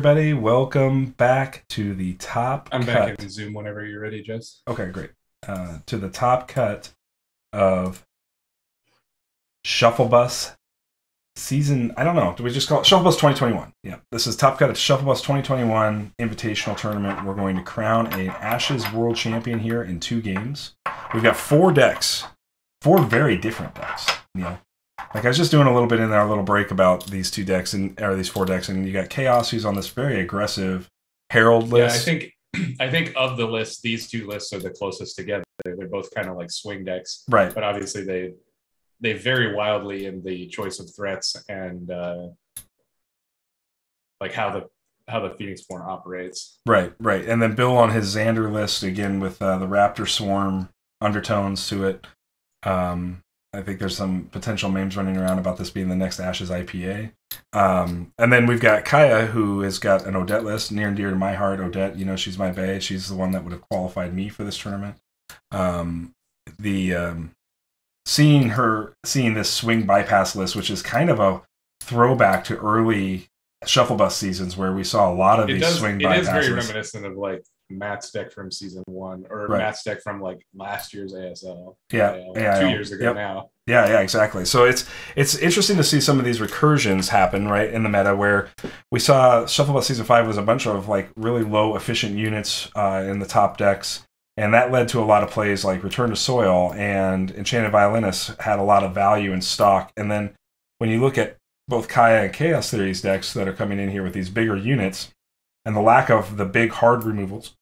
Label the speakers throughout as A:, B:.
A: everybody. Welcome back to the top
B: I'm
A: cut.
B: back in Zoom whenever you're ready, Jess.
A: Okay, great. To the top cut of Shufflebus season. I don't know. Do we just call it Shufflebus 2021? Yeah. This is top cut of Shufflebus 2021 Invitational Tournament. We're going to crown an Ashes World Champion here in 2 games. We've got 4 decks. 4 very different decks. Like I was just doing a little bit in our little break about these 2 decks or these 4 decks, and you got Chaos, who's on this very aggressive Herald list.
B: Yeah, I think of the list, these 2 lists are the closest together. They're both kind of like swing decks,
A: right?
B: But obviously they vary wildly in the choice of threats and like how the Phoenix Born operates.
A: Right. And then Bill on his Xander list again with the Raptor Swarm undertones to it. I think there's some potential memes running around about this being the next Ashes IPA. And then we've got Kaya, who has got an Odette list, near and dear to my heart. Odette, she's my bae. She's the one that would have qualified me for this tournament. Seeing this swing bypass list, which is kind of a throwback to early Shufflebus seasons where we saw a lot of swing bypasses. It is
B: very reminiscent of like Matt's deck from season 1 or Matt's deck from like last year's ASL.
A: Yeah,
B: 2 years ago now.
A: Yeah, exactly. So it's interesting to see some of these recursions happen right in the meta where we saw Shufflebus season 5 was a bunch of like really low efficient units in the top decks, and that led to a lot of plays like Return to Soil and Enchanted Violinist had a lot of value in stock. And then when you look at both Kaya and Chaostheory's decks that are coming in here with these bigger units and the lack of the big hard removals,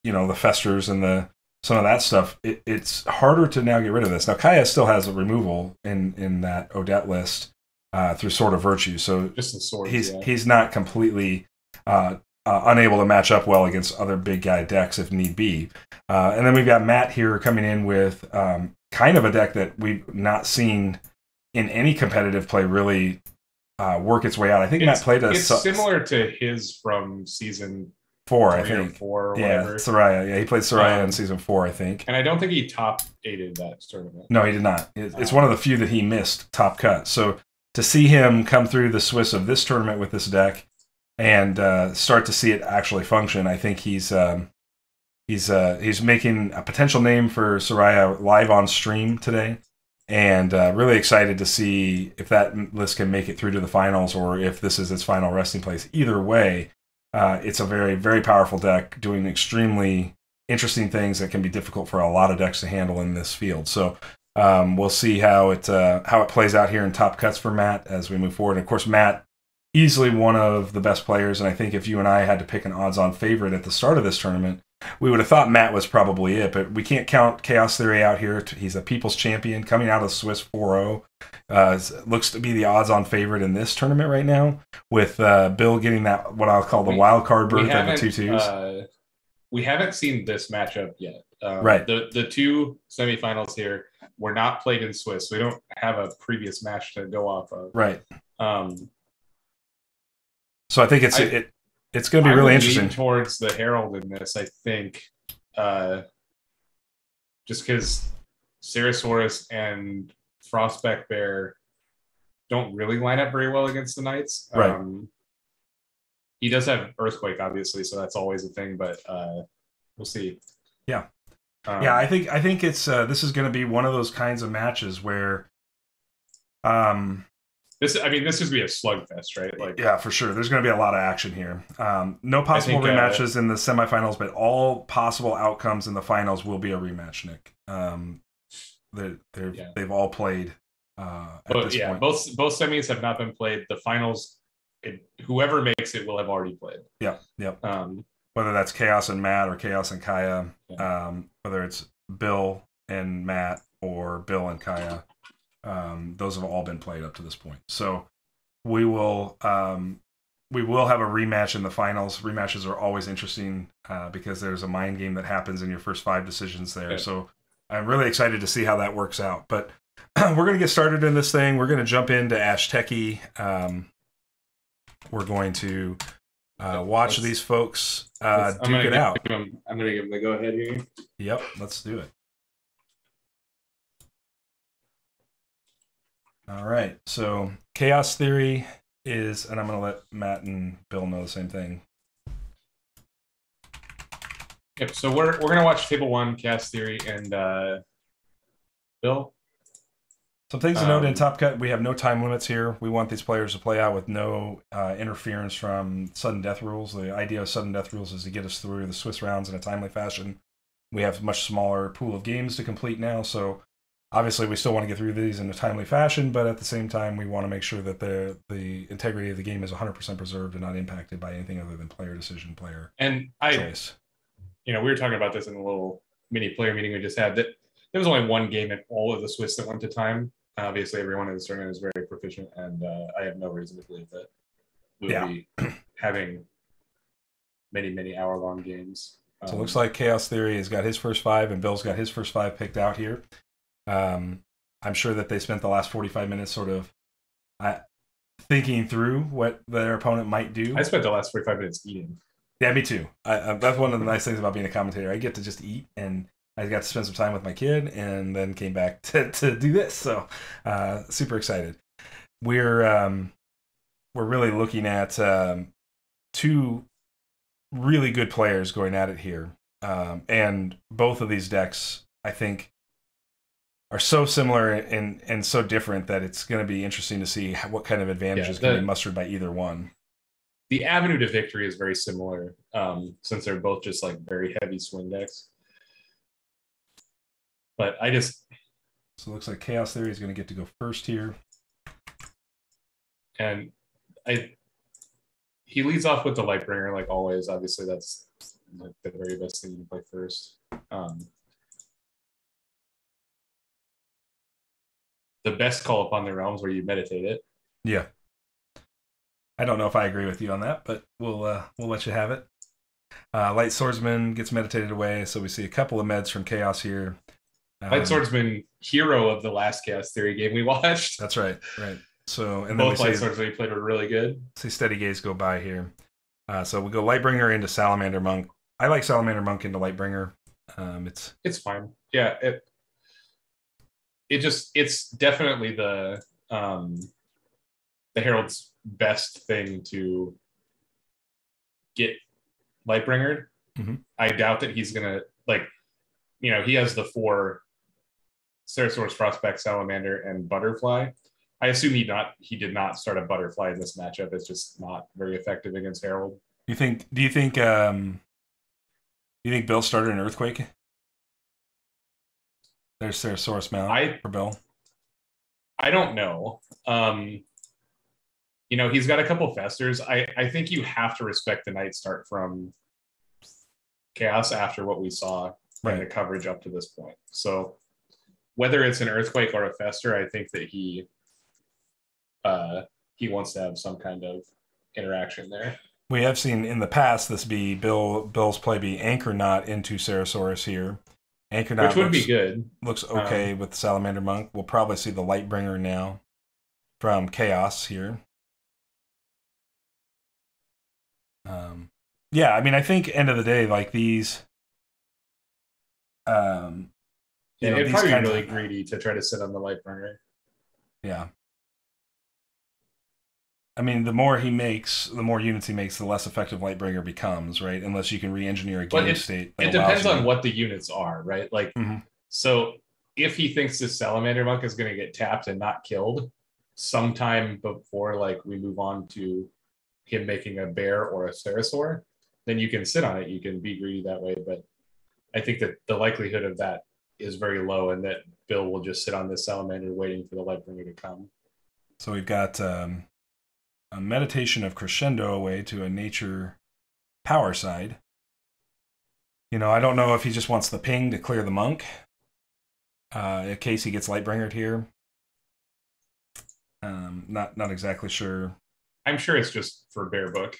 A: the Festers and some of that stuff, it's harder to now get rid of this. Now, Kaya still has a removal in that Odette list through Sword of Virtue, so
B: just the swords,
A: he's not completely unable to match up well against other big guy decks if need be. And then we've got Matt here coming in with kind of a deck that we've not seen in any competitive play really work its way out. I think Matt played
B: it's similar to his from season
A: 4, I think.
B: 4 or whatever.
A: Yeah, Soraya. Yeah, he played Soraya in season 4, I think.
B: And I don't think he top 8'd that tournament.
A: No, he did not. It's one of the few that he missed top cut. So to see him come through the Swiss of this tournament with this deck and start to see it actually function, I think he's making a potential name for Soraya live on stream today. And really excited to see if that list can make it through to the finals or if this is its final resting place. Either way, it's a very, very powerful deck doing extremely interesting things that can be difficult for a lot of decks to handle in this field. So we'll see how it plays out here in top cuts for Matt as we move forward. And of course, Matt, easily one of the best players. And I think if you and I had to pick an odds-on favorite at the start of this tournament, we would have thought Matt was probably it, but we can't count Chaos Theory out here. He's a people's champion coming out of Swiss 4-0. Looks to be the odds-on favorite in this tournament right now, with Bill getting that what I'll call the wild card berth of the 2-2s.
B: We haven't seen this matchup yet.
A: Right.
B: The 2 semifinals here were not played in Swiss. We don't have a previous match to go off of.
A: Right. So I think it's going to be really interesting.
B: Towards the Herald in this, I think, just because Sarasaurus and Frostback Bear don't really line up very well against the Knights.
A: Right.
B: He does have Earthquake, obviously, so that's always a thing. But we'll see.
A: Yeah, I think it's this is going to be one of those kinds of matches where.
B: This is going to be a slugfest, right? Like,
A: yeah, for sure. There's going to be a lot of action here. No possible rematches in the semifinals, but all possible outcomes in the finals will be a rematch, Nick. They've all played at this point.
B: Both semis have not been played. The finals, whoever makes it will have already played.
A: Yep. Whether that's Chaos and Matt or Chaos and Kaya, whether it's Bill and Matt or Bill and Kaya. Those have all been played up to this point. So we will have a rematch in the finals. Rematches are always interesting because there's a mind game that happens in your first 5 decisions there. Okay. So I'm really excited to see how that works out. But we're going to get started in this thing. We're going to jump into Ashteki. We're going to watch these folks duke it out.
B: I'm going to give them the go-ahead here.
A: Yep, let's do it. All right, so Chaos Theory is, and I'm going to let Matt and Bill know the same thing.
B: Yep. So we're gonna watch Table 1, Chaostheory, and Bill.
A: Some things to note in Top Cut: we have no time limits here. We want these players to play out with no interference from sudden death rules. The idea of sudden death rules is to get us through the Swiss rounds in a timely fashion. We have a much smaller pool of games to complete now, so obviously we still want to get through these in a timely fashion, but at the same time we want to make sure that the integrity of the game is 100% preserved and not impacted by anything other than player decision, player choice.
B: We were talking about this in a little mini player meeting we just had, that there was only one game in all of the Swiss that went to time. Obviously, everyone in the tournament is very proficient, and I have no reason to believe that we'll be having many, many hour-long games.
A: So it looks like Chaostheory has got his first 5, and Bill's got his first 5 picked out here. I'm sure that they spent the last 45 minutes sort of thinking through what their opponent might do.
B: I spent the last 45 minutes eating.
A: Yeah, me too. That's one of the nice things about being a commentator. I get to just eat, and I got to spend some time with my kid, and then came back to do this. So, super excited. We're really looking at 2 really good players going at it here, and both of these decks, I think, are so similar and so different that it's going to be interesting to see what kind of advantages can be mustered by either one.
B: The avenue to victory is very similar, since they're both just like very heavy swing decks. But
A: so it looks like Chaostheory is going to get to go first here,
B: and he leads off with the Lightbringer like always. Obviously, that's like the very best thing you can play first. The best call upon the realms where you meditate it.
A: Yeah. I don't know if I agree with you on that, but we'll let you have it. Light Swordsman gets meditated away, so we see a couple of meds from Chaos here.
B: Light Swordsman, hero of the last Chaostheory game we watched.
A: That's right. So, and
B: both Light Swordsmen we played were really good.
A: See Steady Gaze go by here. So we go Lightbringer into Salamander Monk. I like Salamander Monk into Lightbringer.
B: It's fine. Yeah, it's definitely the Herald's best thing to get Lightbringered.
A: Mm-hmm.
B: I doubt that he's gonna he has the 4 Ceratosaurus, Frostback, Salamander, and Butterfly. I assume he did not start a Butterfly in this matchup. It's just not very effective against Herald.
A: Do you think Bill started an Earthquake? There's Ceratosaurus Mount for Bill.
B: I don't know. He's got a couple Festers. I think you have to respect the night start from Chaos after what we saw in the coverage up to this point. So whether it's an Earthquake or a Fester, I think that he wants to have some kind of interaction there.
A: We have seen in the past this be Bill's play be Anchor Knot into Ceratosaurus here. Anchor Knot,
B: which would be good.
A: Looks okay with the Salamander Monk. We'll probably see the Lightbringer now from Chaos here. Yeah, I mean, I think end of the day, like these,
B: it'd probably be really greedy to try to sit on the Lightbringer.
A: Yeah. I mean, the more units he makes, the less effective Lightbringer becomes, right? Unless you can re-engineer a game state.
B: It depends on what the units are, right? Like, So if he thinks this Salamander Monk is going to get tapped and not killed sometime before, like, we move on to him making a bear or a Ceratosaur, then you can sit on it. You can be greedy that way. But I think that the likelihood of that is very low, and that Bill will just sit on this Salamander waiting for the Lightbringer to come.
A: So we've got a meditation of Crescendo away to a nature power side. I don't know if he just wants the ping to clear the monk, in case he gets Lightbringered here. Not exactly sure.
B: I'm sure it's just for Bear Book.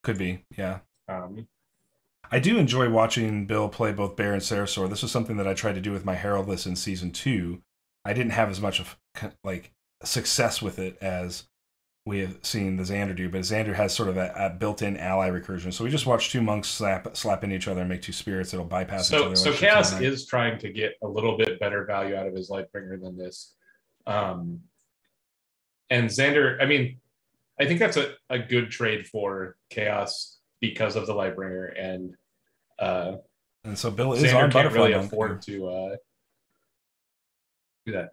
A: Could be, yeah. I do enjoy watching Bill play both Bear and Ceratosaur. This was something that I tried to do with my Heraldless in Season 2. I didn't have as much of success with it as we have seen the Xander do, but Xander has sort of a built-in ally recursion. So we just watch 2 monks slap into each other and make 2 spirits that'll bypass each other.
B: So Chaos is trying to get a little bit better value out of his Lightbringer than this. And Xander, I mean, I think that's a good trade for Chaos because of the Lightbringer,
A: and so Bill is
B: Xander
A: on
B: can't
A: Butterfly
B: really
A: Monk
B: afford to do that.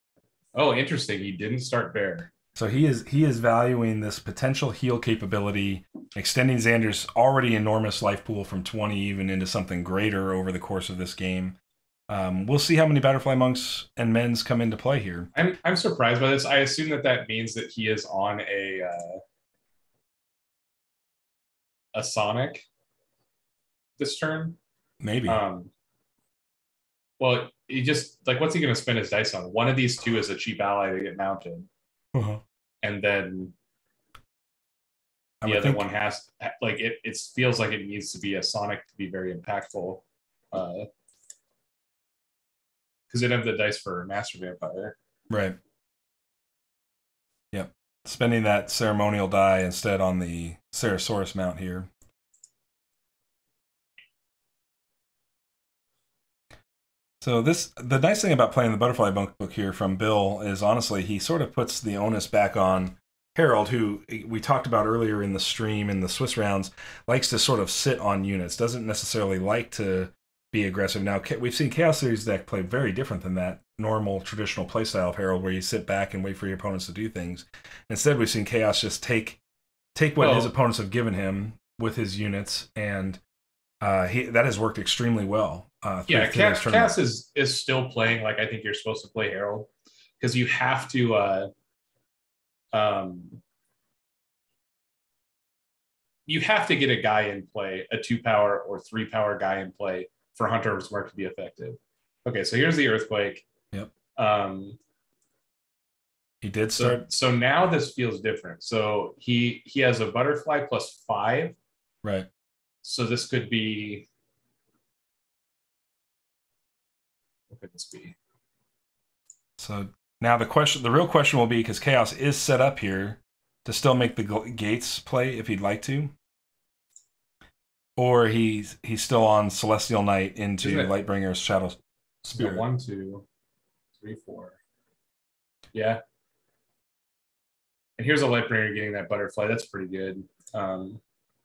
B: Oh, interesting. He didn't start Bear.
A: So he is valuing this potential heal capability, extending Xander's already enormous life pool from 20 even into something greater over the course of this game. We'll see how many Butterfly Monks and Men's come into play here.
B: I'm surprised by this. I assume that means that he is on a Sonic this turn.
A: Maybe.
B: Well, he just like, what's he going to spend his dice on? One of these two is a cheap ally to get mounted, and then the other one has like it feels like it needs to be a Sonic to be very impactful, because it have the dice for Master Vampire.
A: Right. Yep. Spending that ceremonial die instead on the Ceresaurus mount here. So the nice thing about playing the Butterfly Monk book here from Bill is honestly he sort of puts the onus back on Harold, who we talked about earlier in the stream in the Swiss rounds, likes to sort of sit on units, doesn't necessarily like to be aggressive. Now we've seen Chaostheory's deck play very different than that normal traditional playstyle of Harold, where you sit back and wait for your opponents to do things. Instead, we've seen Chaos just take what his opponents have given him with his units, and that has worked extremely well.
B: Chaos is still playing like I think you're supposed to play Harold, because you have to get a guy in play, a 2-power or 3-power guy in play for Hunter's Mark to be effective. Okay, so here's the Earthquake.
A: Yep. He did start.
B: So now this feels different. So he has a Butterfly +5.
A: Right.
B: So this could be. What could this be?
A: So now the real question will be, because Chaos is set up here to still make the gates play if he'd like to, or he's still on Celestial Knight into Lightbringer's Shadow Spirit.
B: 1, 2, 3, 4. Yeah. And here's a Lightbringer getting that Butterfly. That's pretty good.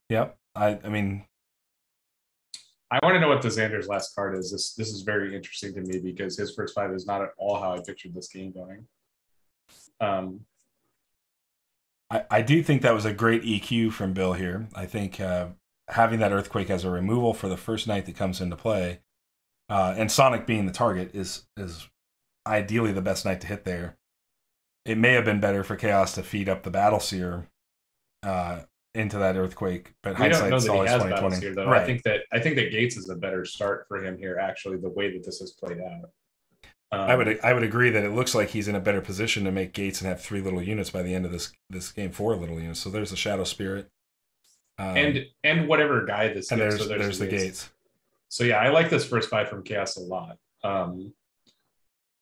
A: Yep. I mean,
B: I want to know what the Xander's last card is. This is very interesting to me because his first 5 is not at all how I pictured this game going.
A: I do think that was a great EQ from Bill here. I think having that Earthquake as a removal for the first night that comes into play, and Sonic being the target is ideally the best night to hit there. It may have been better for Chaos to feed up the Battleseer into that Earthquake, but hindsight's always 2020.
B: Right. I think that Gates is a better start for him here. Actually, the way that this has played out,
A: I would agree that it looks like he's in a better position to make Gates and have 3 little units by the end of this game. 4 little units. So there's a Shadow Spirit,
B: and whatever guy this
A: and
B: is.
A: There's the Gates.
B: So yeah, I like this first 5 from Chaos a lot.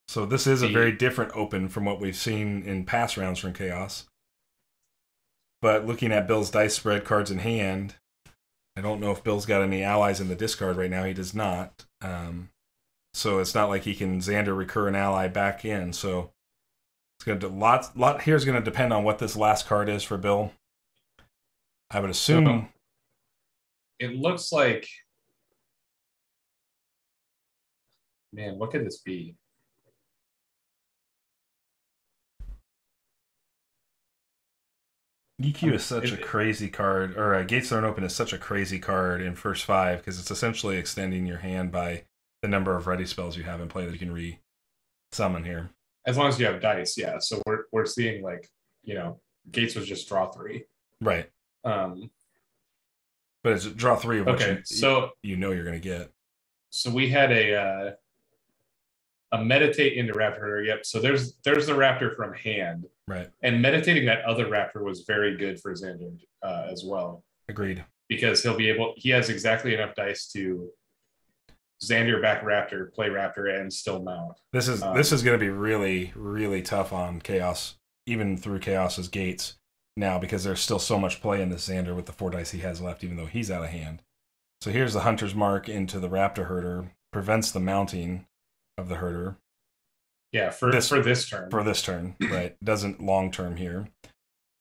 A: So this is a very different open from what we've seen in past rounds from Chaos. But looking at Bill's dice spread, cards in hand, I don't know if Bill's got any allies in the discard right now. He does not. So it's not like he can Xander recur an ally back in. So it's going to lot here is going to depend on what this last card is for Bill. I would assume
B: it looks like, man, what could this be?
A: EQ is such a crazy card, or Gates Thrown Open is such a crazy card in first 5 because it's essentially extending your hand by the number of ready spells you have in play that you can re-summon here.
B: As long as you have dice, yeah. So we're seeing Gates was just draw 3.
A: Right. But it's draw 3 of which you know you're going to get.
B: So we had a meditate into Raptor. Yep. So there's the Raptor from hand.
A: Right.
B: And meditating that other Raptor was very good for Xander as well.
A: Agreed.
B: Because he has exactly enough dice to Xander back Raptor, play Raptor, and still mount.
A: This is going to be really, really tough on Chaos, even through Chaos's Gates now, because there's still so much play in this Xander with the 4 dice he has left, even though he's out of hand. So here's the Hunter's Mark into the Raptor Herder, prevents the mounting of the Herder.
B: Yeah, for this turn.
A: For this turn, right. Doesn't long term here.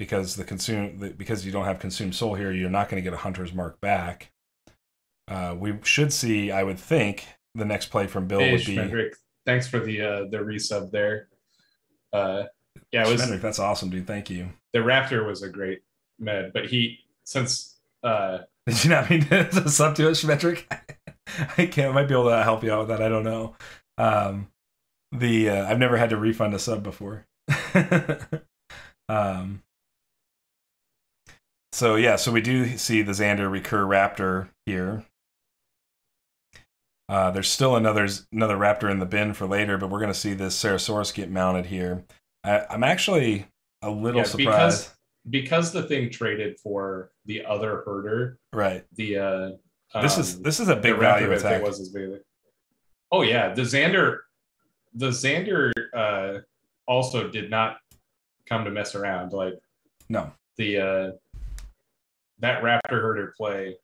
A: because because you don't have consumed soul here, you're not going to get a hunter's mark back. We should see, I would think, the next play from Bill would be.
B: Schmendrick, thanks for the resub there. Yeah, it was
A: Schmendrick, that's awesome, dude. Thank you.
B: The Raptor was a great med, but did
A: you not mean to sub to it, Schmendrick? I might be able to help you out with that. I don't know. I've never had to refund a sub before. So we do see the Xander recur Raptor here. There's still another Raptor in the bin for later, but we're going to see this Ceratosaurus get mounted here. I'm actually a little surprised
B: because the thing traded for the other herder.
A: Right.
B: The
A: this is a big value attack.
B: Oh yeah, the Xander also did not come to mess around. Like
A: no,
B: that Raptor herder play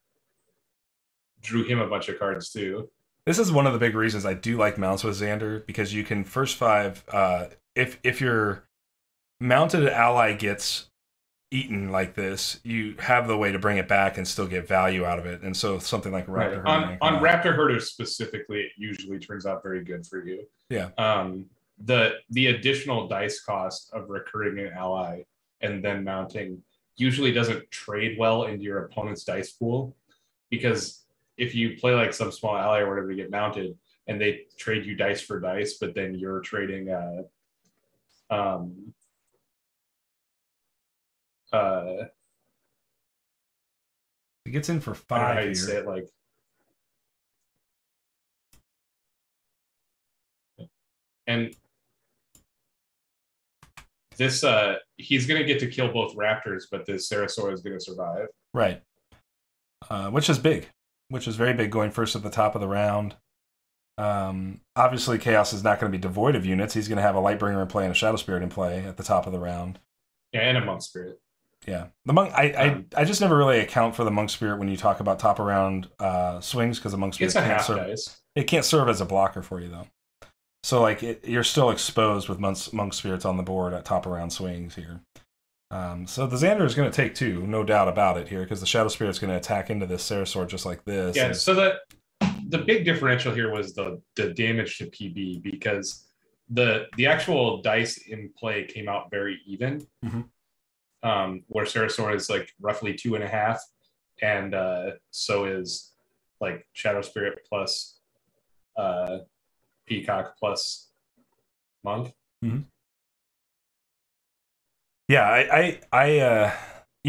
B: drew him a bunch of cards too.
A: This is one of the big reasons I do like mounts with Xander, because you can first 5 if your mounted ally gets eaten like this, you have the way to bring it back and still get value out of it. And so something like Raptor
B: Herder on Raptor Herder specifically, it usually turns out very good for you.
A: Yeah.
B: The additional dice cost of recruiting an ally and then mounting usually doesn't trade well into your opponent's dice pool, because if you play like some small ally or whatever to get mounted and they trade you dice for dice, but then you're trading
A: he gets in for 5
B: how
A: here.
B: You say it, like and this he's gonna get to kill both Raptors, but this Ceratosaurus is gonna survive.
A: Right. Which is big. Which is very big, going first at the top of the round. Obviously, Chaos is not going to be devoid of units. He's going to have a Lightbringer in play and a Shadow Spirit in play at the top of the round.
B: Yeah, and a Monk Spirit.
A: Yeah. The Monk. I just never really account for the Monk Spirit when you talk about top of round swings, because the Monk Spirit can't serve as a blocker for you, though. So like you're still exposed with Monk Spirits on the board at top of round swings here. So the Xander is going to take 2, no doubt about it here, because the Shadow Spirit's going to attack into this Ceratosaur just like this.
B: Yeah, so the big differential here was the damage to PB, because the actual dice in play came out very even.
A: Mm-hmm.
B: Where Ceratosaur is like roughly 2.5, and so is like Shadow Spirit plus Peacock plus Monk.
A: Mm-hmm. Yeah, I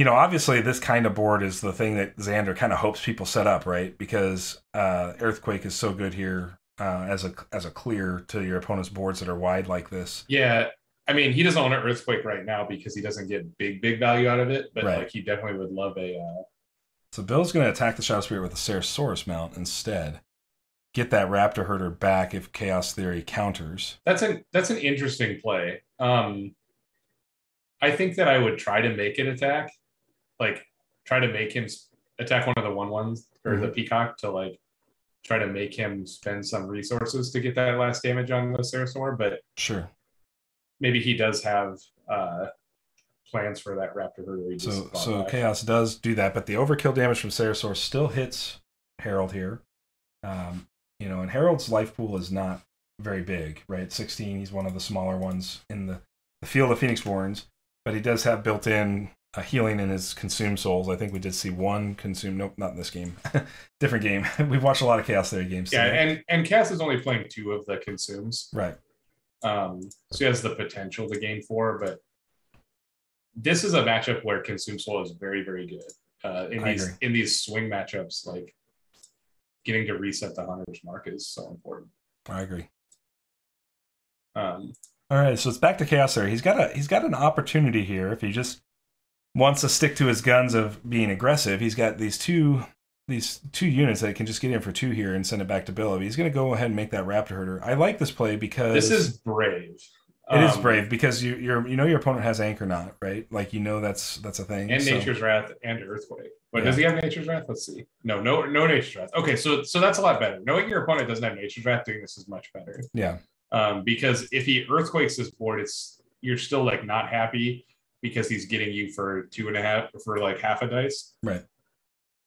A: obviously this kind of board is the thing that Xander kind of hopes people set up, right? Because Earthquake is so good here as a clear to your opponent's boards that are wide like this.
B: Yeah, I mean, he doesn't own an Earthquake right now because he doesn't get big value out of it, but
A: right.
B: Like he definitely would love a...
A: So Bill's going to attack the Shadow Spirit with a Ceratosaurus mount instead. Get that Raptor Herder back if Chaos Theory counters.
B: That's an interesting play. I think that I would try to make it attack, like try to make him attack one of the 1/1s or the Peacock to like try to make him spend some resources to get that last damage on the Ceratosaur. But
A: sure,
B: maybe he does have plans for that Raptor Herder.
A: So Chaos does do that, but the overkill damage from Ceratosaur still hits Harold here. And Harold's life pool is not very big, right? 16, he's one of the smaller ones in the field of Phoenixborns. But he does have built-in healing in his consumed souls. I think we did see one consumed. Nope, not in this game. Different game. We've watched a lot of Chaos Theory games.
B: Yeah, and Cass is only playing 2 of the consumes.
A: Right.
B: So he has the potential to gain 4, but this is a matchup where consumed soul is very, very good. In these swing matchups, like getting to reset the hunter's mark is so important.
A: I agree. All right, so it's back to Chaos Theory. He's got an opportunity here if he just wants to stick to his guns of being aggressive. He's got these two units that can just get in for 2 here and send it back to Bill. He's going to go ahead and make that Raptor Herder. I like this play because
B: this is brave.
A: It is brave because your opponent has Anchor Knot, right? Like that's a thing.
B: And Nature's Wrath and Earthquake. But does he have Nature's Wrath? Let's see. No Nature's Wrath. Okay, so that's a lot better. Knowing your opponent doesn't have Nature's Wrath, doing this is much better.
A: Yeah.
B: Because if he Earthquakes this board, you're still like not happy, because he's getting you for 2.5 for like half a dice.
A: Right.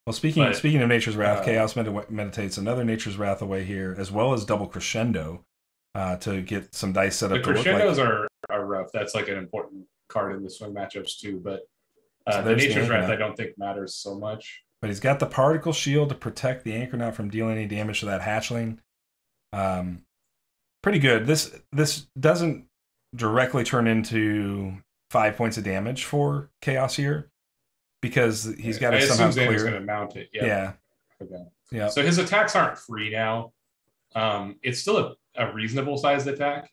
A: Well, speaking of Nature's Wrath, Chaos meditates another Nature's Wrath away here, as well as double Crescendo to get some dice set up.
B: The Crescendos are rough. That's like an important card in the swing matchups too. But the Nature's Wrath I don't think matters so much.
A: But he's got the Particle Shield to protect the Anchornaut from dealing any damage to that hatchling. Pretty good. This doesn't directly turn into 5 points of damage for Chaos here, because he's got to somehow clear.
B: Xander's going to mount it. Yep.
A: Yeah.
B: Okay.
A: Yeah.
B: So his attacks aren't free now. It's still a reasonable sized attack.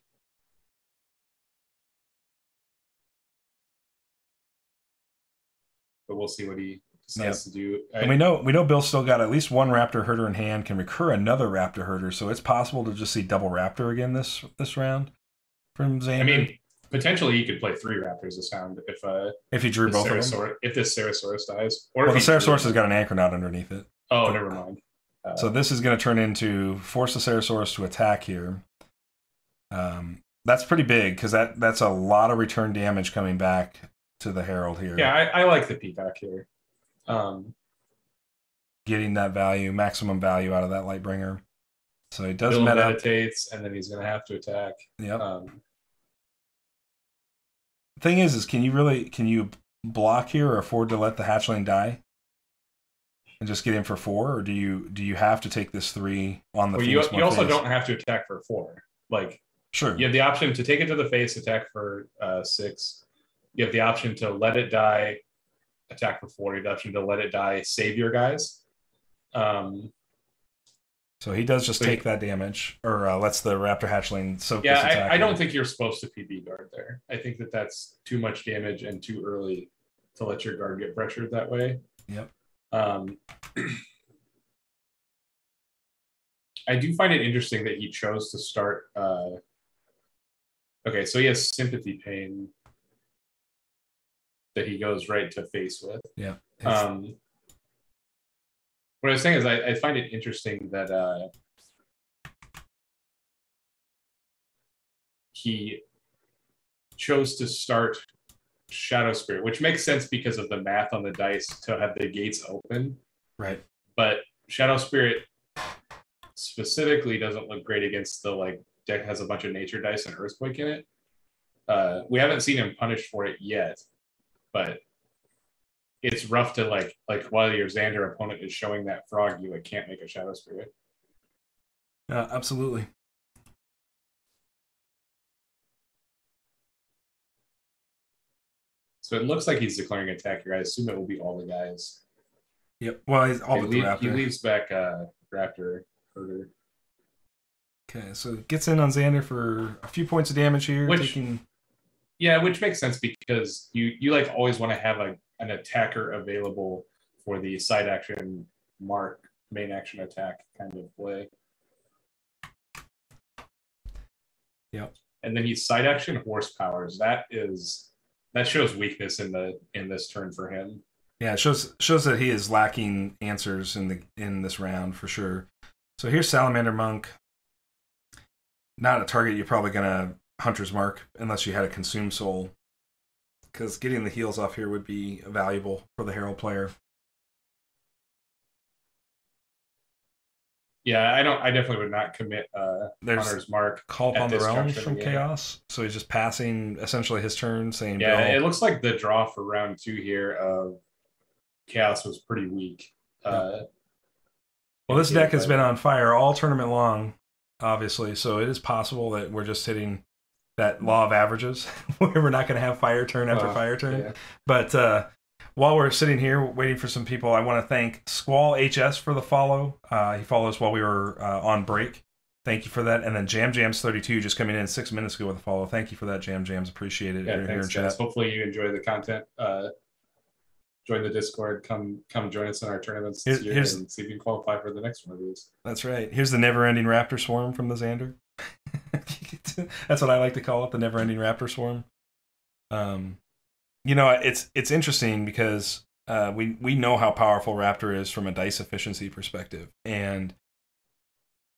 B: But we'll see what he decides to do.
A: And we know Bill's still got at least one Raptor Herder in hand, can recur another Raptor Herder, so it's possible to just see double Raptor again this round from Xander.
B: I mean, potentially he could play 3 Raptors this round
A: if he drew both of them.
B: If this Ceratosaurus dies. Or
A: well, the Ceratosaurus has got an Anchornaut underneath it.
B: Oh, never mind.
A: So this is going to turn into force the Ceratosaurus to attack here. That's pretty big, because that's a lot of return damage coming back to the Herald here.
B: Yeah, I like the Peacock here.
A: Getting that value, maximum value out of that Lightbringer. So he does
B: meditates, and then he's going to have to attack.
A: Yep. The thing is can you block here or afford to let the hatchling die and just get in for 4, or do you have to take this 3 on the face?
B: You also don't have to attack for 4. Like,
A: sure,
B: you have the option to take it to the face, attack for 6. You have the option to let it die, attack for 4. You have the option to let it die, save your guys.
A: So he does just take that damage, or lets the Raptor hatchling soak.
B: Yeah, I don't think you're supposed to PB guard there. I think that's too much damage and too early to let your guard get pressured that way.
A: Yep.
B: I do find it interesting that he chose to start. Okay, so he has Sympathy Pain that he goes right to face with.
A: Yeah.
B: What I was saying is I find it interesting that he chose to start Shadow Spirit, which makes sense because of the math on the dice to have the gates open.
A: Right.
B: But Shadow Spirit specifically doesn't look great against the deck has a bunch of nature dice and Earthquake in it. We haven't seen him punished for it yet, but it's rough to like while your Xander opponent is showing that frog, you can't make a Shadow Spirit.
A: Absolutely.
B: So it looks like he's declaring attack here. I assume it will be all the guys.
A: Yep. Well, he's all but the Raptor.
B: He leaves back Raptor Herder.
A: Okay, so it gets in on Xander for a few points of damage here.
B: Which makes sense because you always want to have an attacker available for the side action mark, main action attack kind of play.
A: Yep.
B: And then he's side action horsepowers. That shows weakness in this turn for him.
A: Yeah, it shows that he is lacking answers in this round for sure. So here's Salamander Monk. Not a target you're probably gonna Hunter's Mark unless you had a Consume Soul, because getting the heals off here would be valuable for the Herald player.
B: Yeah, I definitely would not commit Hunter's Mark.
A: Call upon the Realms from Chaos, so he's just passing essentially his turn, saying,
B: yeah, it looks like the draw for round 2 here of Chaos was pretty weak.
A: Well, this deck has been on fire all tournament long, obviously, so it is possible that we're just hitting that law of averages where we're not going to have fire turn after fire turn. Yeah. But while we're sitting here waiting for some people, I want to thank Squall HS for the follow. He followed us while we were on break. Thank you for that. And then JamJams32 just coming in 6 minutes ago with a follow. Thank you for that, JamJams. Appreciate it.
B: Yeah, thanks, guys. Hopefully you enjoy the content. Join the Discord. Come join us in our tournaments this year and see if you can qualify for the next one of these.
A: That's right. Here's the never-ending Raptor Swarm from the Xander. That's what I like to call it, the never-ending Raptor Swarm. It's interesting because we know how powerful Raptor is from a dice efficiency perspective, and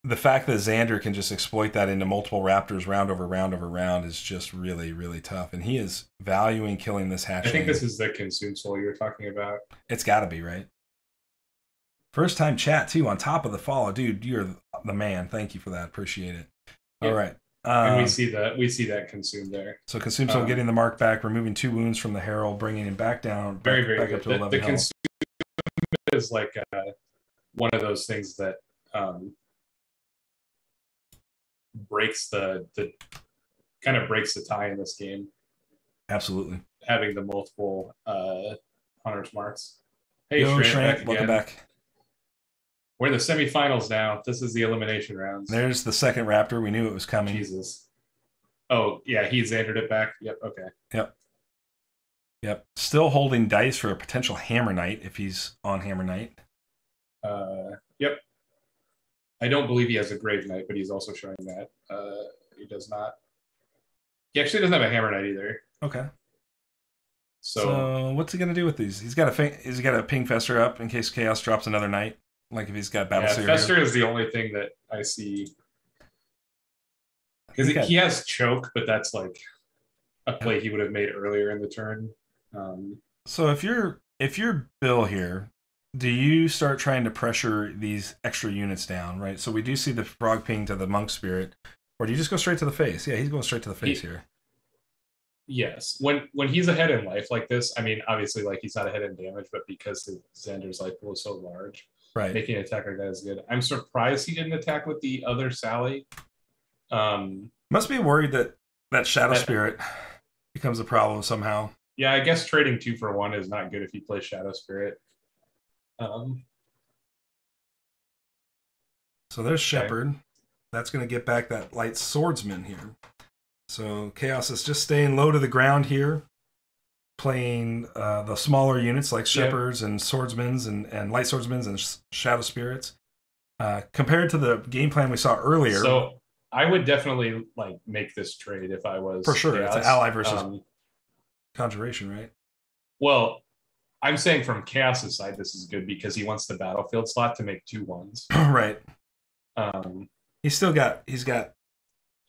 A: the fact that Xander can just exploit that into multiple raptors round over round over round is just really, really tough. And he is valuing killing this hatchling.
B: I think this is the consume soul you were talking about.
A: It's got to be, right? First time chat, too, on top of the follow. Dude, you're the man. Thank you for that. Appreciate it. Yeah. All right.
B: And we see that consume there.
A: So consume soul getting the mark back, removing 2 wounds from the herald, bringing him back down.
B: Very, very
A: back
B: good.
A: Up to 11
B: the consume is like one of those things that breaks the breaks the tie in this game.
A: Absolutely.
B: Having the multiple Hunter's marks. Hey,
A: Yo,
B: Shrant,
A: welcome back.
B: We're in the semifinals now. This is the elimination rounds.
A: There's the second raptor. We knew it was coming.
B: Jesus. Oh, yeah, he Xandered it back. Yep, okay.
A: Yep. Still holding dice for a potential Hammer Knight if he's on Hammer Knight.
B: Yep. I don't believe he has a Grave Knight, but he's also showing that. He does not. He actually doesn't have a Hammer Knight either.
A: Okay.
B: So
A: what's he gonna do with these? He's got a Ping Fester up in case Chaos drops another Knight. Like if he's got Battle Seer.
B: Fester is the only thing that I see. Because he has Choke, but that's like a play he would have made earlier in the turn.
A: So if you're Bill here, do you start trying to pressure these extra units down, right? So we do see the Frog Ping to the Monk Spirit, or do you just go straight to the face? Yeah, he's going straight to the face here.
B: Yes, when he's ahead in life like this, I mean, obviously, like he's not ahead in damage, but because Xander's life pool is so large,
A: right,
B: making an attack like that is good. I'm surprised he didn't attack with the other Sally.
A: Must be worried that Shadow Spirit becomes a problem somehow.
B: Yeah, I guess trading 2 for 1 is not good if you play Shadow Spirit.
A: So there's Shepherd. That's going to get back that Light Swordsman here. So Chaos is just staying low to the ground here, playing the smaller units like Shepherds and Swordsmans and Light Swordsmans and Shadow Spirits. Compared to the game plan we saw earlier.
B: So I would definitely like make this trade if I was
A: for sure.
B: Chaos.
A: It's an ally versus Conjuration, right?
B: Well, I'm saying from Chaos's side, this is good because he wants the battlefield slot to make 2/1s.
A: Right. He's got.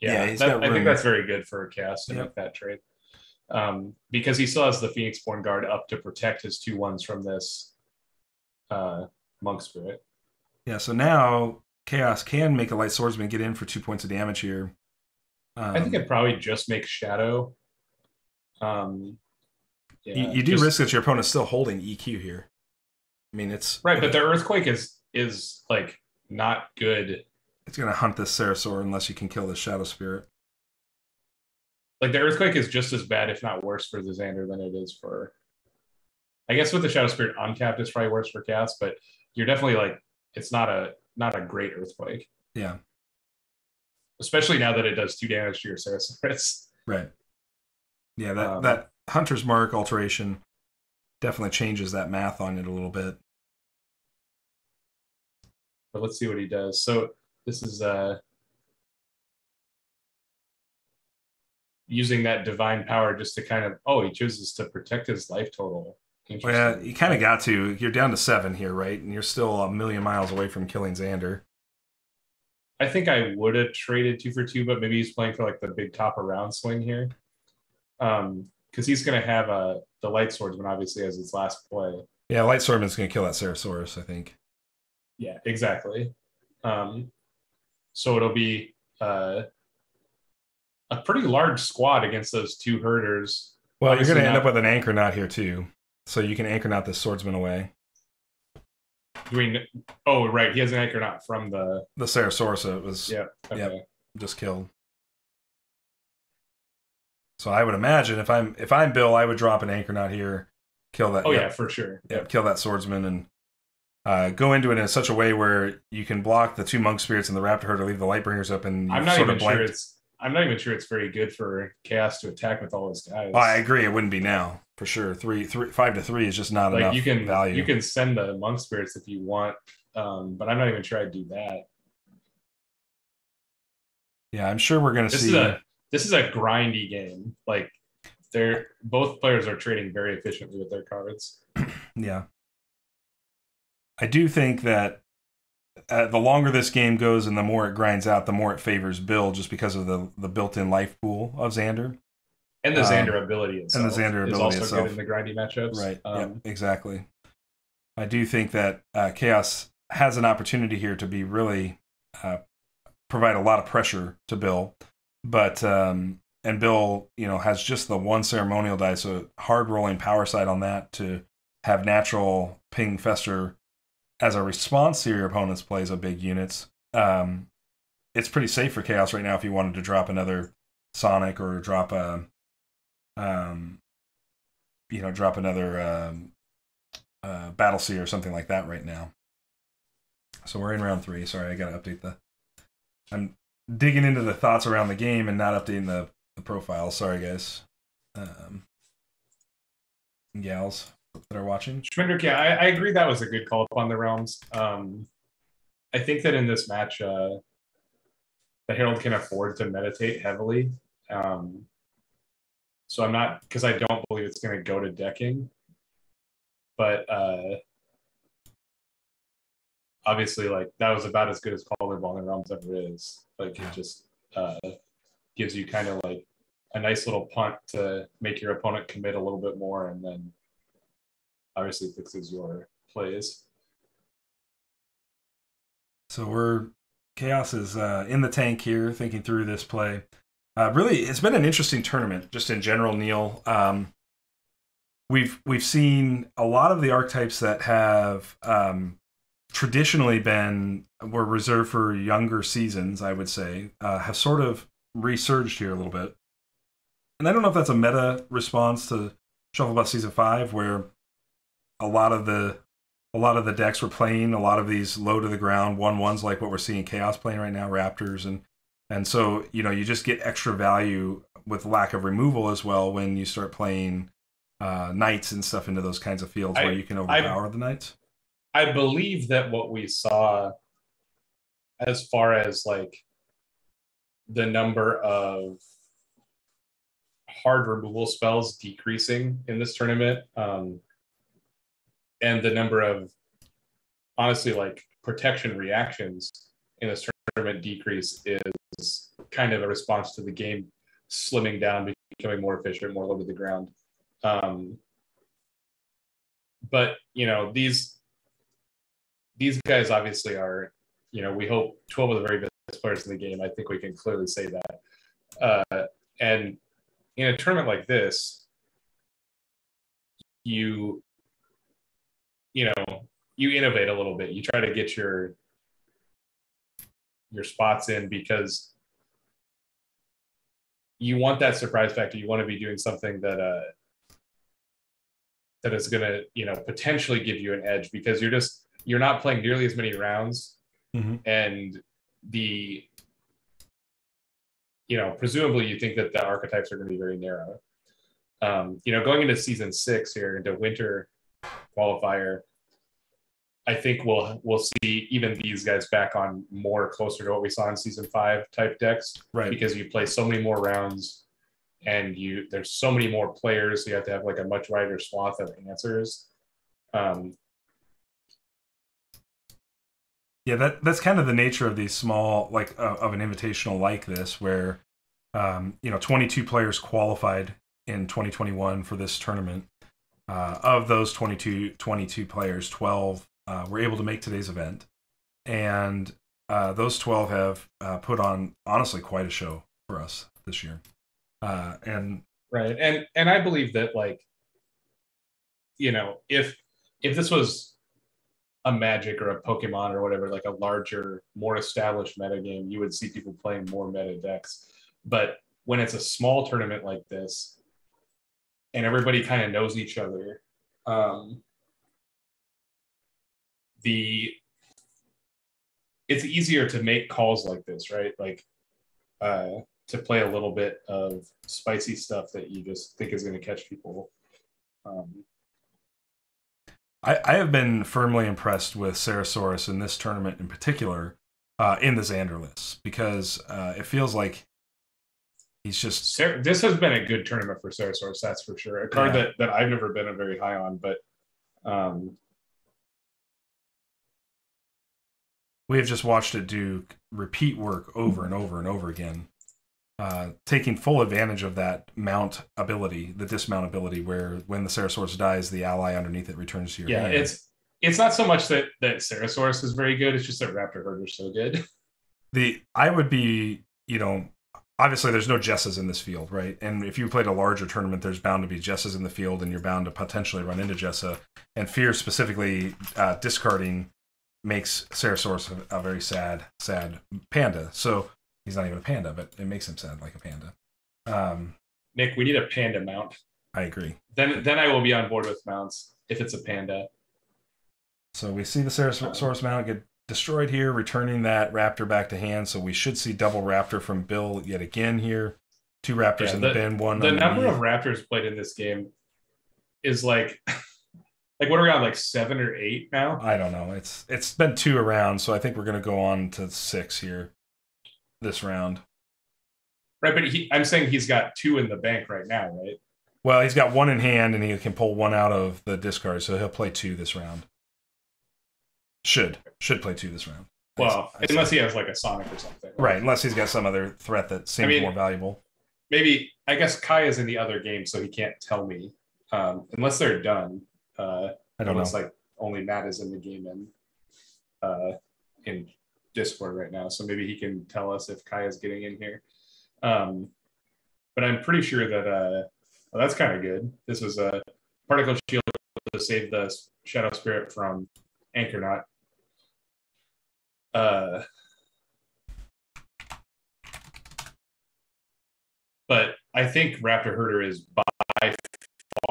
B: Yeah, I think that's very good for Chaos to make that trade. Because he still has the Phoenixborn Guard up to protect his 2/1s from this Monk Spirit.
A: Yeah, so now Chaos can make a Light Swordsman get in for 2 points of damage here.
B: I think I'd probably just make Shadow.
A: You do risk that your opponent's still holding EQ here. I mean, it's...
B: Right, but the Earthquake is like, not good.
A: It's going to hunt this Sarasaur unless you can kill the Shadow Spirit.
B: Like, the Earthquake is just as bad, if not worse, for the Xander than it is for... I guess with the Shadow Spirit untapped, it's probably worse for Chaos, but you're definitely, like, it's not a great Earthquake.
A: Yeah.
B: Especially now that it does 2 damage to your Sarasaurus.
A: Right. Yeah, that Hunter's Mark alteration definitely changes that math on it a little bit.
B: But let's see what he does. So this is using that divine power just to kind of... Oh, he chooses to protect his life total.
A: Well, yeah, you kind of got to. You're down to 7 here, right? And you're still a million miles away from killing Xander.
B: I think I would have traded 2 for 2, but maybe he's playing for like the big top around swing here. Because he's going to have the Light Swordsman, obviously, as his last play.
A: Yeah, Light Swordsman's going to kill that Sarasaurus, I think.
B: Yeah, exactly. So it'll be a pretty large squad against those 2 herders.
A: Well, obviously you're going to end up with an Anchor Knot here, too. So you can Anchor Knot this Swordsman away.
B: You mean... Oh, right. He has an Anchor Knot from the...
A: The Sarasaurus, it was...
B: Yeah, okay.
A: Yep, just killed. So I would imagine if I'm Bill, I would drop an Anchor Knot here, kill that.
B: Oh yeah, for sure.
A: Yeah, kill that Swordsman and go into it in such a way where you can block the 2 Monk Spirits and the Raptor Herder, leave the Lightbringers up, and
B: I'm not even sure it's very good for Chaos to attack with all his guys.
A: I agree, it wouldn't be now for sure. 5 to 3 is just not enough value.
B: You can send the Monk Spirits if you want, but I'm not even sure I'd do that.
A: Yeah, I'm sure we're going to see.
B: This is a grindy game. Like, both players are trading very efficiently with their cards.
A: Yeah. I do think that the longer this game goes and the more it grinds out, the more it favors Bill, just because of the built-in life pool of Xander.
B: And the Xander ability itself.
A: And the Xander
B: is
A: ability
B: also
A: itself.
B: good in the grindy matchups.
A: Right. Yep, exactly. I do think that Chaos has an opportunity here to be really provide a lot of pressure to Bill, but and Bill, has just the one ceremonial die, so hard rolling power side on that to have natural ping fester as a response to your opponent's plays of big units. It's pretty safe for Chaos right now if you wanted to drop another Sonic or drop a drop another Battle Seer or something like that right now. So we're in round 3. Sorry, I got to update I'm digging into the thoughts around the game and not updating the profile. Sorry, guys. Gals that are watching.
B: Schminder, yeah, I agree that was a good call upon the realms. I think that in this match, the Herald can afford to meditate heavily. So I'm not, because I don't believe it's going to go to decking. But obviously, that was about as good as Calderball in Realms ever is. It just gives you kind of a nice little punt to make your opponent commit a little bit more, and then obviously fixes your plays.
A: So Chaos is in the tank here, thinking through this play. Really, it's been an interesting tournament, just in general, Neil. We've seen a lot of the archetypes that have traditionally were reserved for younger seasons, I would say, have sort of resurged here a little bit. And I don't know if that's a meta response to Shufflebus Season 5, where a lot of the decks were playing a lot of these low to the ground 1/1s, like what we're seeing Chaos playing right now, Raptors, and so you just get extra value with lack of removal as well when you start playing Knights and stuff into those kinds of fields where you can overpower the Knights.
B: I believe that what we saw as far as the number of hard removal spells decreasing in this tournament, and the number of honestly protection reactions in this tournament decrease is kind of a response to the game slimming down, becoming more efficient, more low to the ground. But these guys obviously are, we hope 12 of the very best players in the game. I think we can clearly say that. And in a tournament like this, you innovate a little bit. You try to get your spots in because you want that surprise factor. You want to be doing something that is going to, potentially give you an edge, because you're not playing nearly as many rounds.
A: Mm-hmm.
B: And presumably you think that the archetypes are going to be very narrow. Going into season 6 here, into winter qualifier, I think we'll see even these guys back on more closer to what we saw in season 5 type decks,
A: right? Because
B: you play so many more rounds, and there's so many more players, so you have to have a much wider swath of answers.
A: Yeah, that's kind of the nature of these small, of an invitational like this, where 22 players qualified in 2021 for this tournament. Of those 22 players, 12 were able to make today's event, and those 12 have put on, honestly, quite a show for us this year. And
B: I believe that if this was a Magic or a Pokemon or whatever, a larger, more established meta game, you would see people playing more meta decks. But when it's a small tournament like this, and everybody kind of knows each other, it's easier to make calls like this, right? To play a little bit of spicy stuff that you just think is going to catch people.
A: I have been firmly impressed with Sarasaurus in this tournament in particular, in the Xander list, because it feels like he's just...
B: This has been a good tournament for Sarasaurus, that's for sure. A card that I've never been very high on, but...
A: we have just watched it do repeat work over and over and over again, taking full advantage of that mount ability, the dismount ability, where when the Ceratosaurus dies, the ally underneath it returns to your hand.
B: Yeah, it's not so much that Ceratosaurus is very good, it's just that Raptor Herder is so good.
A: I would be, obviously there's no Jesses in this field, right? And if you played a larger tournament, there's bound to be Jesses in the field, and you're bound to potentially run into Jessa. And Fear specifically discarding makes Ceratosaurus a very sad panda. So he's not even a panda, but it makes him sad like a panda.
B: Nick, we need a panda mount.
A: I agree.
B: Then I will be on board with mounts if it's a panda.
A: So we see the Ceratosaurus mount get destroyed here, returning that Raptor back to hand. So we should see double Raptor from Bill yet again here. 2 Raptors in the bin, one.
B: The number of Raptors played in this game is like what are we on, like 7 or 8 now?
A: I don't know. It's been 2 around, so I think we're going to go on to 6 here this round.
B: Right, but I'm saying he's got 2 in the bank right now, right?
A: Well, he's got 1 in hand, and he can pull 1 out of the discard, so he'll play 2 this round. Should play 2 this round.
B: Well, unless he has like a Sonic or something.
A: Right, unless he's got some other threat that seems more valuable.
B: Maybe, I guess Kaya's in the other game, so he can't tell me. Unless they're done.
A: I don't know.
B: Like only Matt is in the game in Discord right now, so maybe he can tell us if Kaya's getting in here. But I'm pretty sure that that's kind of good. This was a particle shield to save the Shadow Spirit from Anchornaut. But I think Raptor Herder is by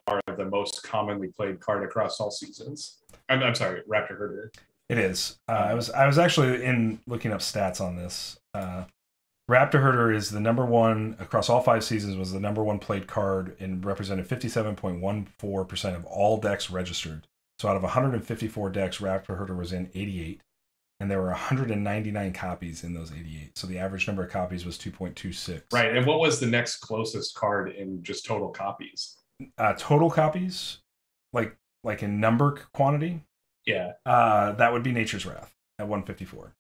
B: far the most commonly played card across all seasons. I'm sorry, Raptor Herder.
A: It is. I was actually looking up stats on this. Raptor Herder is the number 1 across all 5 seasons. Was the number 1 played card and represented 57.14% of all decks registered. So out of 154 decks, Raptor Herder was in 88, and there were 199 copies in those 88. So the average number of copies was 2.26.
B: Right, and what was the next closest card in just total copies?
A: Total copies, like in number quantity.
B: Yeah.
A: That would be Nature's Wrath at 154.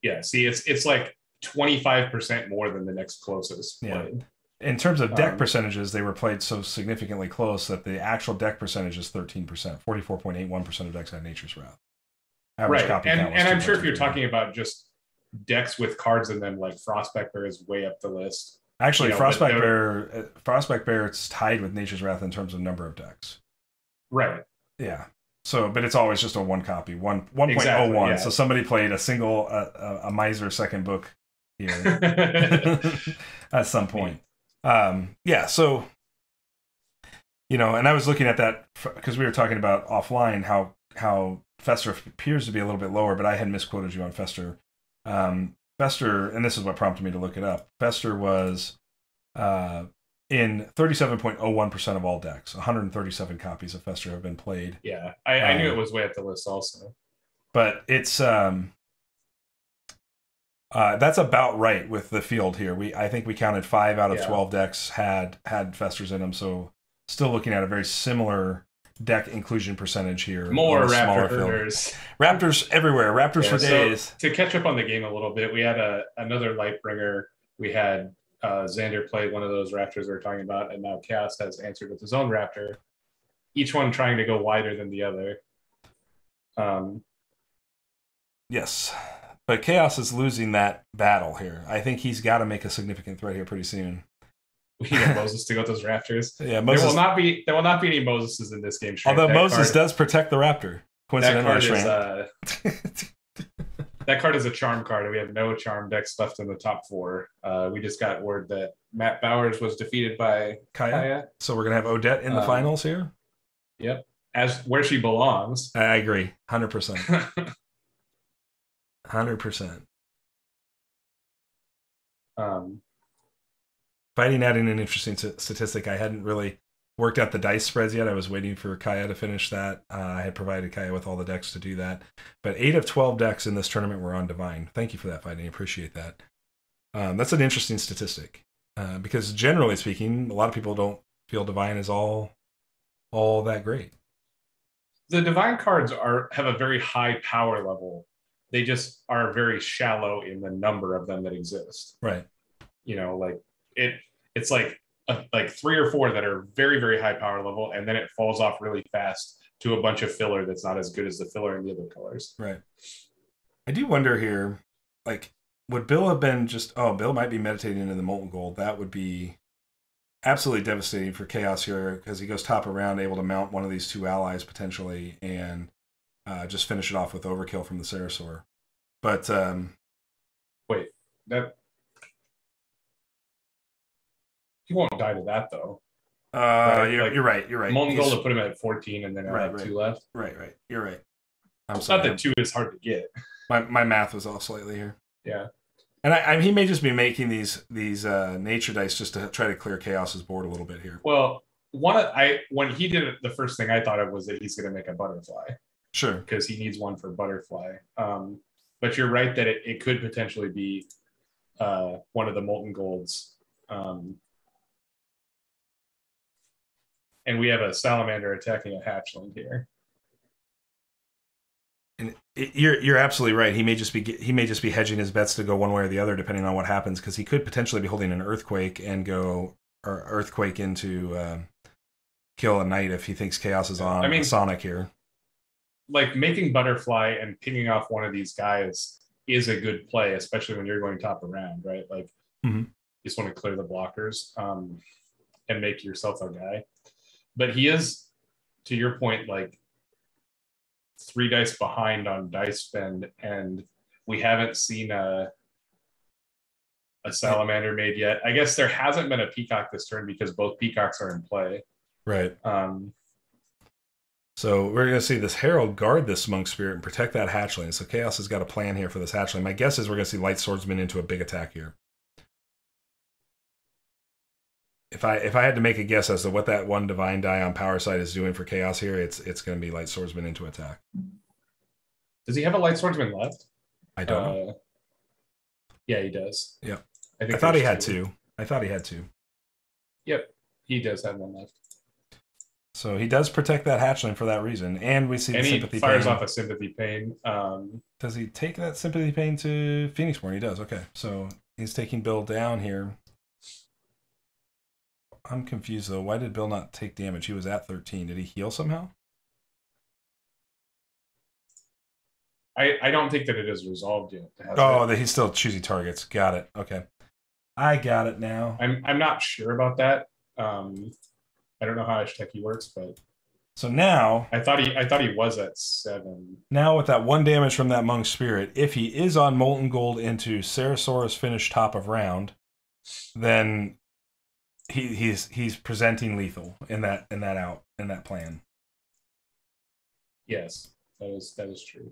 B: Yeah. See, it's like 25% more than the next closest.
A: Yeah.
B: Played.
A: In terms of deck percentages, they were played so significantly close that the actual deck percentage is 13%. 44.81% of decks had Nature's Wrath.
B: Average copy count was and I'm sure if you're talking about just decks with cards in them, like Frostback Bear is way up the list.
A: Actually, Frostback Bear, it's tied with Nature's Wrath in terms of number of decks.
B: Right.
A: Yeah. So, but it's always just a 1 copy, 1.01.
B: Exactly, yeah.
A: So somebody played a single, a Miser second book here at some point. Yeah. So, and I was looking at that because we were talking about offline how Fester appears to be a little bit lower, but I had misquoted you on Fester. Fester, and this is what prompted me to look it up. Fester was in 37.01% of all decks. 137 copies of Fester have been played.
B: Yeah, I knew it was way up the list also.
A: But it's that's about right with the field here. I think we counted 5 out of 12 decks had Festers in them. So still looking at a very similar deck inclusion percentage here.
B: More Raptor Herders.
A: Raptors everywhere. Raptors for days.
B: So to catch up on the game a little bit, we had another Lightbringer. We had Xander play one of those Raptors we were talking about, and now Chaos has answered with his own Raptor. Each one trying to go wider than the other.
A: Yes. But Chaos is losing that battle here. I think he's got to make a significant threat here pretty soon.
B: We need Moses to go with those Raptors.
A: Yeah, Moses.
B: There will not be any Moseses in this game.
A: Although Moses does protect the Raptor. Coincidentally,
B: that card is a charm card, and we have no charm decks left in the top 4. We just got word that Matt Bowers was defeated by Kaya.
A: So we're gonna have Odette in the finals here.
B: Yep, as where she belongs.
A: I agree, 100%. 100%. Fighting adding an interesting statistic. I hadn't really worked out the dice spreads yet. I was waiting for Kaya to finish that. I had provided Kaya with all the decks to do that. But 8 of 12 decks in this tournament were on Divine. Thank you for that, Fighting. I appreciate that. That's an interesting statistic. Because generally speaking, a lot of people don't feel Divine is all that great.
B: The Divine cards have a very high power level. They just are very shallow in the number of them that exist.
A: Right.
B: You know, like it's like 3 or 4 that are very, very high power level, and then it falls off really fast to a bunch of filler that's not as good as the filler in the other colors.
A: Right. I do wonder here, like, would Bill have been just, oh, Bill might be meditating into the Molten Gold. That would be absolutely devastating for Chaos here, because he goes top of round, able to mount one of these 2 allies potentially, and just finish it off with overkill from the Sarasaur. But
B: wait, that he won't die to that though.
A: Right? You're right. You're right.
B: Molten Gold will put him at 14, and then I have 2 left.
A: Right. You're right.
B: I'm sorry. Not that 2 is hard to get.
A: My math was off slightly here.
B: Yeah.
A: And he may just be making these nature dice just to try to clear Chaos's board a little bit here.
B: Well, when he did it, the first thing I thought of was that he's going to make a butterfly.
A: Sure.
B: Because he needs one for butterfly. But you're right that it could potentially be one of the Molten Golds. And we have a salamander attacking a hatchling here.
A: And you're absolutely right. He may just be hedging his bets to go one way or the other, depending on what happens, because he could potentially be holding an earthquake and go or earthquake into kill a knight if he thinks Chaos is on Sonic here.
B: Like making butterfly and picking off one of these guys is a good play, especially when you're going top around, right? Like you just want to clear the blockers and make yourself a guy. But he is, to your point, like 3 dice behind on dice spend, and we haven't seen a salamander made yet. I guess there hasn't been a peacock this turn because both peacocks are in play.
A: Right. So we're going to see this Herald guard this Monk Spirit and protect that hatchling. So Chaos has got a plan here for this hatchling. My guess is we're going to see Light Swordsman into a big attack here. If I had to make a guess as to what that 1 divine die on power side is doing for Chaos here, it's going to be Light Swordsman into attack.
B: Does he have a Light Swordsman left?
A: I don't know.
B: Yeah, he does.
A: Yeah. I thought he had 2. I thought he had 2.
B: Yep. He does have 1 left.
A: So he does protect that hatchling for that reason. And we see the Sympathy Pain.
B: And he fires off a Sympathy Pain.
A: Does he take that Sympathy Pain to Phoenixborn? He does. Okay. So he's taking Bill down here. I'm confused, though. Why did Bill not take damage? He was at 13. Did he heal somehow?
B: I don't think that it is resolved yet.
A: That he's still choosing targets. Got it. Okay. I got it now.
B: I'm not sure about that. I don't know how Ashteki works, but
A: so now
B: I thought he was at 7.
A: Now with that 1 damage from that Monk Spirit, if he is on Molten Gold into Sarasaurus finish top of round, then he's presenting lethal in that plan.
B: Yes, that is true.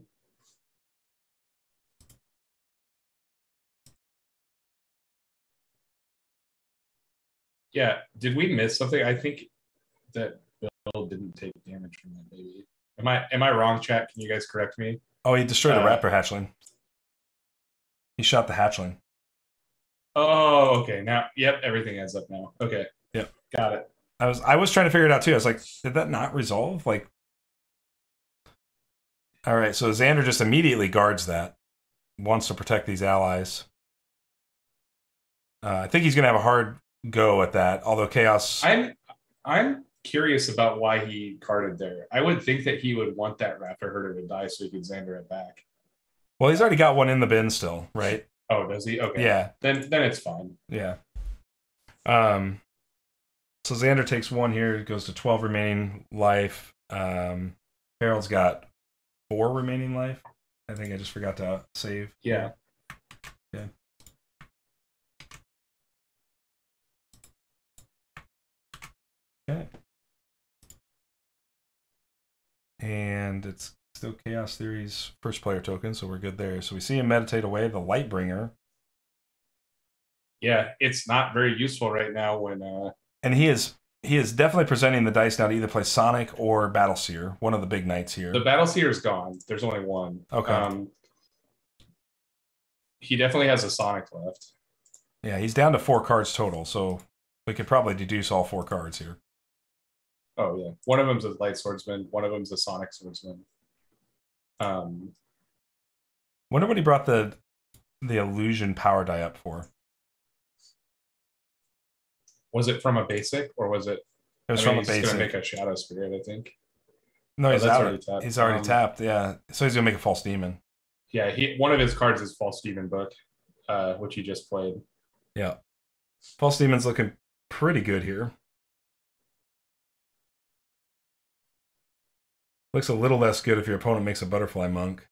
B: Yeah, did we miss something? I think that Bill didn't take damage from that, maybe. Am I wrong, chat? Can you guys correct me?
A: Oh, he destroyed a raptor hatchling. He shot the hatchling.
B: Oh, okay. Now, yep, everything adds up now. Okay.
A: Yep.
B: Got it.
A: I was trying to figure it out too. I was like, did that not resolve? Like, all right, so Xander just immediately guards that. Wants to protect these allies. I think he's gonna have a hard go at that, although Chaos...
B: I'm curious about why he carded there. I would think that he would want that raptor herder to die so he could Xander it back.
A: Well, he's already got one in the bin still, right?
B: Oh, does he? Okay.
A: Yeah.
B: Then it's fine.
A: Yeah. So Xander takes 1 here, goes to 12 remaining life. Harold's got 4 remaining life. I think I just forgot to save.
B: Yeah.
A: Okay. Okay. And it's still Chaos Theory's first player token, so we're good there. So we see him meditate away the Lightbringer.
B: Yeah, it's not very useful right now when...
A: And he is definitely presenting the dice now to either play Sonic or Battleseer, one of the big knights here.
B: The Battleseer is gone. There's only 1.
A: Okay.
B: He definitely has a Sonic left.
A: Yeah, he's down to 4 cards total, so we could probably deduce all 4 cards here.
B: Oh, yeah. One of them's a Light Swordsman. One of them's a Sonic Swordsman.
A: Wonder what he brought the illusion power die up for.
B: Was it from a basic or was it?
A: It was from a
B: he's
A: basic.
B: He's gonna make a Shadow Spirit, I think.
A: No, he's already tapped. He's already tapped. Yeah, so he's gonna make a False Demon.
B: Yeah, one of his cards is False Demon Book, which he just played.
A: Yeah, False Demon's looking pretty good here. Looks a little less good if your opponent makes a Butterfly Monk.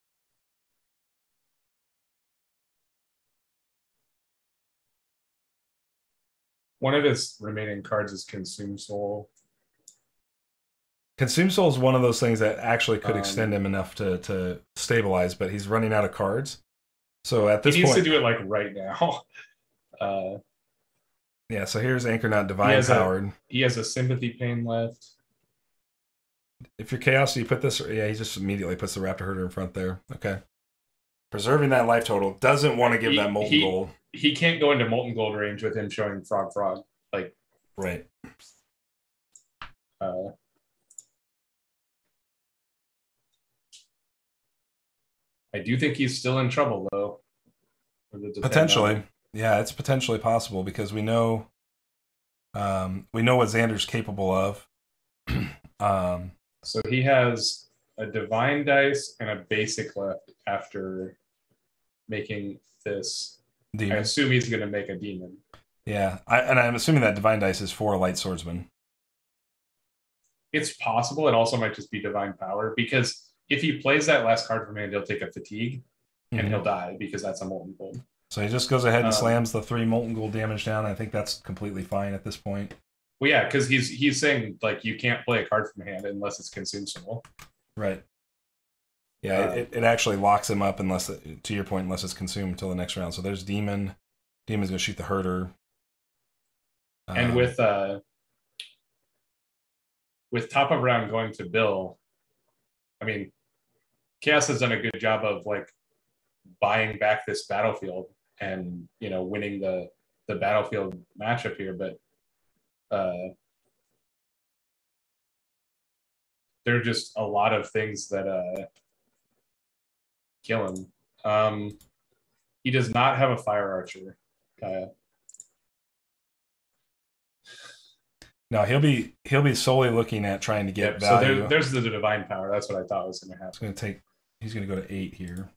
B: One of his remaining cards is Consume Soul.
A: Consume Soul is one of those things that actually could extend him enough to stabilize, but he's running out of cards. So at this point,
B: he needs to do it like right now.
A: Yeah, so here's Anchornaut Divine Powered.
B: He has a Sympathy Pain left.
A: If you're Chaos, do you put this? Yeah, he just immediately puts the Raptor Herder in front there. Okay. Preserving that life total. Doesn't want to give that Molten Gold.
B: He can't go into Molten Gold range with him showing Frog. Like,
A: right.
B: I do think he's still in trouble, though.
A: Potentially. Yeah, it's potentially possible because we know what Xander's capable of.
B: So he has a Divine Dice and a Basic left after making this. Demon. I assume he's going to make a Demon.
A: Yeah, and I'm assuming that Divine Dice is for a Light Swordsman.
B: It's possible. It also might just be Divine Power because if he plays that last card from hand, he'll take a Fatigue and he'll die because that's a Molten Gold.
A: So he just goes ahead and slams the 3 Molten Gold damage down. I think that's completely fine at this point.
B: Well, yeah, because he's saying like you can't play a card from hand unless it's Consume Soul.
A: Right. Yeah, it actually locks him up unless, to your point, unless it's consumed until the next round. So there's Demon. Demon's gonna shoot the Herder.
B: And with top of round going to Bill, I mean, Chaos has done a good job of like buying back this battlefield and winning the battlefield matchup here, but there are just a lot of things that kill him. He does not have a Fire Archer.
A: No, he'll be solely looking at trying to get value.
B: So there's the Divine Power. That's what I thought was going to happen.
A: He's going to go to 8 here.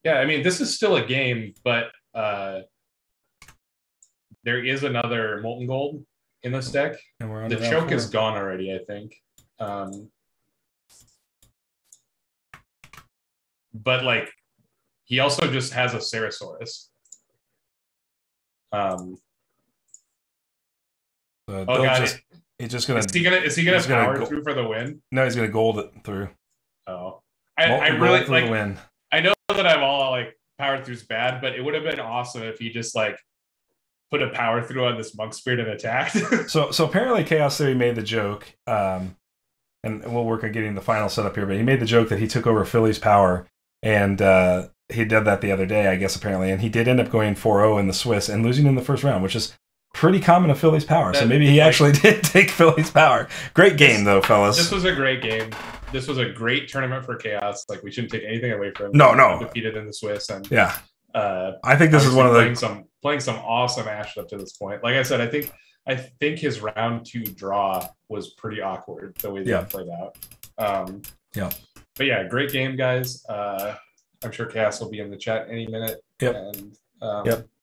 B: Yeah, I mean, this is still a game, but there is another Molten Gold in this deck.
A: And we're on
B: the choke is gone already, I think. But like, he also just has a Ceratosaurus.
A: Oh god! He's just gonna.
B: Is he gonna power through for the win?
A: No, he's gonna gold it through.
B: Oh, I really like
A: the win.
B: I know that I'm all like power through's bad, but it would have been awesome if he just like put a power through on this Monk Spirit and attacked.
A: so apparently Chaostheory made the joke, and we'll work on getting the final setup here. But he made the joke that he took over Philly's power, and he did that the other day, I guess apparently, and he did end up going 4-0 in the Swiss and losing in the first round, which is pretty common of Philly's power. So maybe he actually did take Philly's power. Great game, though, fellas.
B: This was a great game. This was a great tournament for Chaos. Like, we shouldn't take anything away from him.
A: No.
B: Defeated in the Swiss. And
A: yeah. I think this is one of the...
B: Playing some awesome Ash up to this point. Like I said, I think his round 2 draw was pretty awkward, the way that it played out. But yeah, great game, guys. I'm sure Chaos will be in the chat any minute.
A: Yep.
B: And